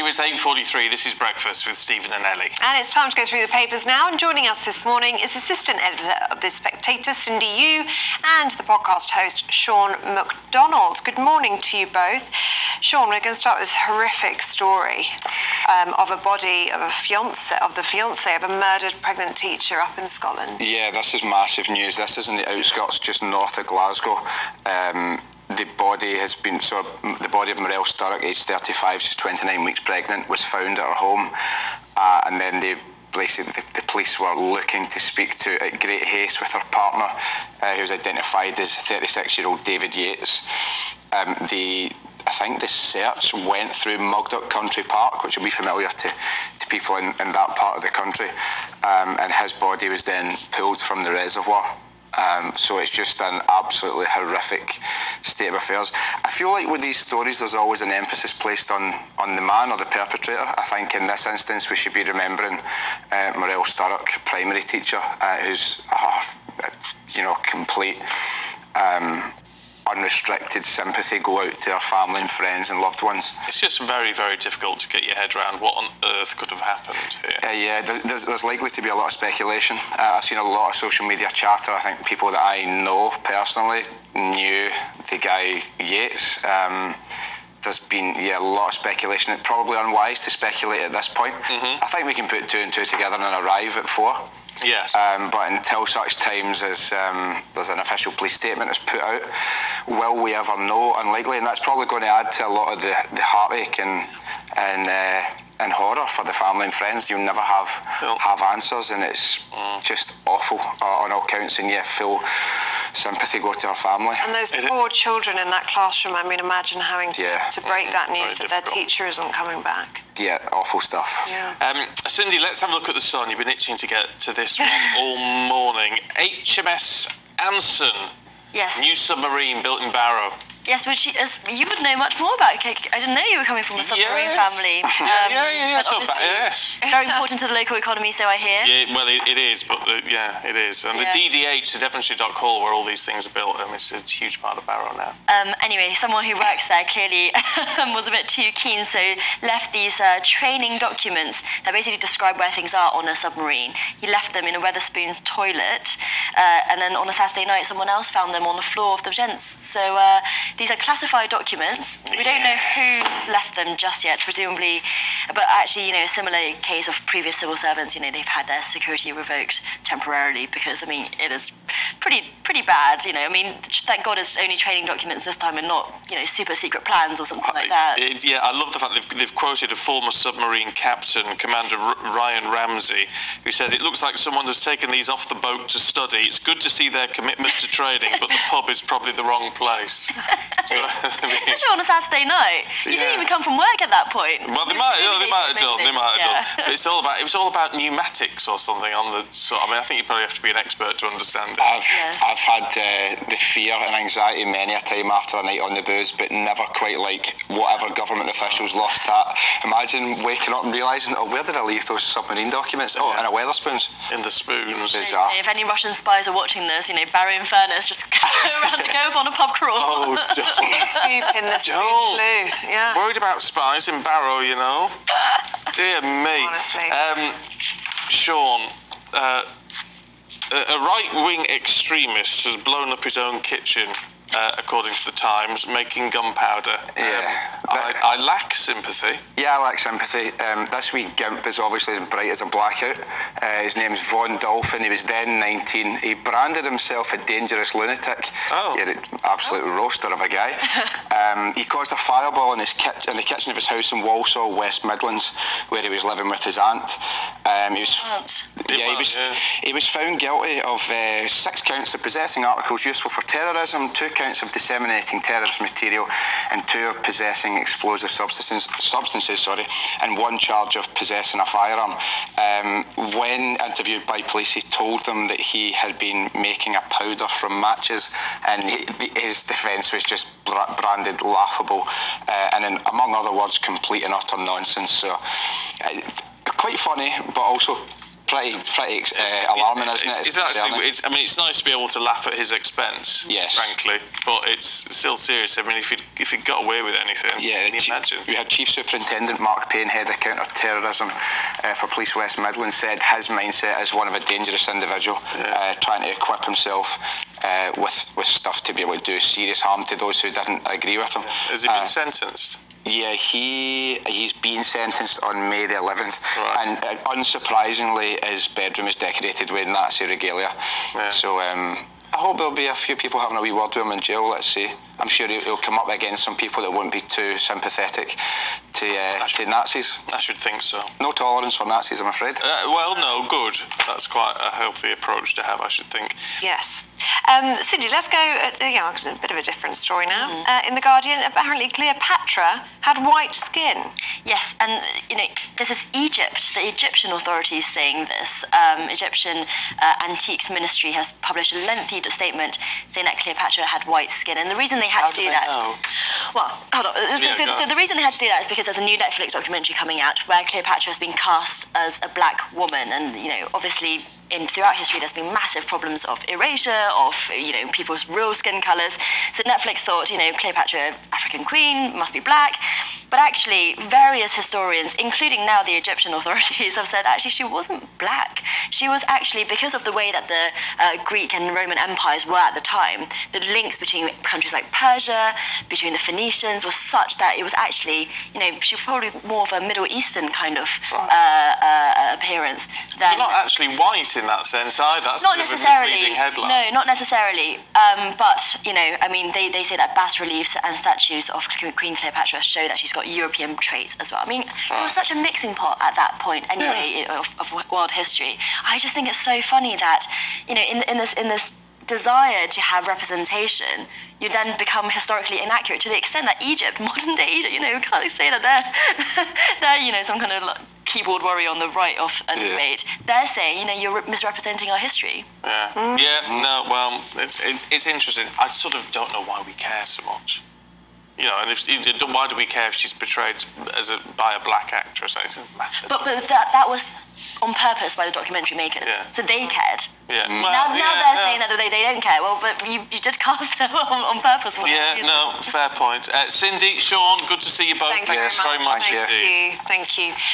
it's 8:43. This is Breakfast with Stephen and Ellie. And it's time to go through the papers now. And joining us this morning is Assistant Editor of The Spectator, Cindy Yu, and the podcast host, Sean McDonald. Good morning to you both. Sean, we're going to start with this horrific story of a body of the fiancé of a murdered pregnant teacher up in Scotland. Yeah, this is massive news. This is in the outskirts, just north of Glasgow. The body of Morel Sturrock, aged 35, she's 29 weeks pregnant, was found at her home, and then the police were looking to speak to at great haste with her partner, who was identified as 36-year-old David Yates. I think the search went through Mugdock Country Park, which will be familiar to people in that part of the country, and his body was then pulled from the reservoir. So it's just an absolutely horrific state of affairs. I feel like with these stories, there's always an emphasis placed on the man or the perpetrator. I think in this instance, we should be remembering Morel Sturrock, primary teacher, who's complete unrestricted sympathy go out to her family and friends and loved ones. It's just very, very difficult to get your head around what on earth could have happened here. Yeah, there's likely to be a lot of speculation. I've seen a lot of social media chatter. I think people that I know personally knew the guy Yates. There's been a lot of speculation. It's probably unwise to speculate at this point. I think we can put two and two together and arrive at 4. Yes. But until such times as there's an official police statement that's put out, will we ever know? Unlikely, and that's probably going to add to a lot of the heartache and horror for the family and friends. You'll never have answers, and it's just awful on all counts. And full sympathy go to our family. And those poor children in that classroom. I mean, imagine having to break that news that their teacher isn't coming back. Yeah, awful stuff. Yeah. Cindy, let's have a look at the sun. You've been itching to get to this one all morning. HMS Anson. Yes. New submarine built in Barrow. Yes, which you would know much more about. I didn't know you were coming from a submarine family. Yes. Yes. Very important to the local economy, so I hear. Yeah, well, it is, but it is. And the DDH, the Devonshire Dock Hall, where all these things are built, it's a huge part of Barrow now. Anyway, someone who works there clearly was a bit too keen, so left these training documents that basically describe where things are on a submarine. He left them in a Wetherspoons toilet, and then on a Saturday night, someone else found them on the floor of the gents. So these are classified documents. We don't know who's left them just yet, presumably, but actually, a similar case of previous civil servants, they've had their security revoked temporarily because, it is pretty bad, thank God it's only training documents this time and not, super secret plans or something like that. I love the fact they've quoted a former submarine captain, Commander Ryan Ramsey, who says, "It looks like someone has taken these off the boat to study. It's good to see their commitment to training, but the pub is probably the wrong place." Especially on a Saturday night. You didn't even come from work at that point. Well, they might have done. But it was all about pneumatics or something on the. I think you probably have to be an expert to understand it. I've had the fear and anxiety many a time after a night on the booze, but never quite like whatever government officials lost at. Imagine waking up and realising, where did I leave those submarine documents? In a Wetherspoons. In the spoons. Bizarre. If any Russian spies are watching this, Barrow and Furness just go up on a pub crawl. Oh, Scoop in the spoon slew. Yeah. Worried about spies in Barrow, Dear me. Honestly. Sean, a right-wing extremist has blown up his own kitchen, according to the Times, making gunpowder. I lack sympathy. Yeah, I lack sympathy. This wee gimp is obviously as bright as a blackout. His name's Von Dolphin. He was then 19. He branded himself a dangerous lunatic. He had an absolute roaster of a guy. He caused a fireball in the kitchen of his house in Walsall, West Midlands, where he was living with his aunt. He was found guilty of 6 counts of possessing articles useful for terrorism, 2 counts of disseminating terrorist material, and 2 of possessing explosive substances, and 1 charge of possessing a firearm. When interviewed by police, he told them that he had been making a powder from matches, and his defence was just branded laughable, and among other words, complete and utter nonsense. So, quite funny, but also pretty alarming, isn't it? It's actually. I mean, it's nice to be able to laugh at his expense. Yes. Frankly, but it's still serious. I mean, if he got away with anything, can you imagine? We had Chief Superintendent Mark Payne, head of counter-terrorism for Police West Midlands, said his mindset is one of a dangerous individual, trying to equip himself with stuff to be able to do serious harm to those who didn't agree with him. Has he been sentenced? Yeah, he's been sentenced on May the 11th, Right. and unsurprisingly, his bedroom is decorated with Nazi regalia. Yeah. So I hope there'll be a few people having a wee word with him in jail. Let's see. I'm sure he'll come up against some people that won't be too sympathetic to Nazis. I should think so. No tolerance for Nazis, I'm afraid. Well, no, good. That's quite a healthy approach to have, I should think. Yes. Cindy, let's go a bit of a different story now. In The Guardian, apparently Cleopatra had white skin. Yes, and this is Egypt, the Egyptian authorities saying this. Egyptian Antiques Ministry has published a lengthy statement saying that Cleopatra had white skin, and the reason they had to do that. Well, hold on. So the reason they had to do that is because there's a new Netflix documentary coming out where Cleopatra has been cast as a black woman, and obviously throughout history there's been massive problems of erasure of people's real skin colours. So Netflix thought Cleopatra, African queen, must be black, but actually various historians, including now the Egyptian authorities, have said actually she wasn't black. She was actually, because of the way that the Greek and Roman empires were at the time, the links between countries like Persia, between the Phoenicians, was such that it was actually she was probably more of a Middle Eastern kind of appearance. So not actually white in that sense either. That's not a bit necessarily. of a misleading headline. No, not necessarily. But I mean, they say that bas reliefs and statues of Queen Cleopatra show that she's got European traits as well. I mean, it was such a mixing pot at that point, anyway, of world history. I just think it's so funny that in this desire to have representation, you then become historically inaccurate to the extent that Egypt, modern day Egypt, we can't say that they're some kind of keyboard warrior on the right of a debate. They're saying, you're misrepresenting our history. No, well, it's interesting. I sort of don't know why we care so much. And why do we care if she's portrayed by a black actress? It doesn't matter. But that was on purpose by the documentary makers. Yeah. So they cared. Yeah. Now they're saying that they don't care. Well, but you did cast them on purpose. No, fair point. Cindy, Sean, good to see you both. Thank you very much. Thank you very much indeed. Thank you.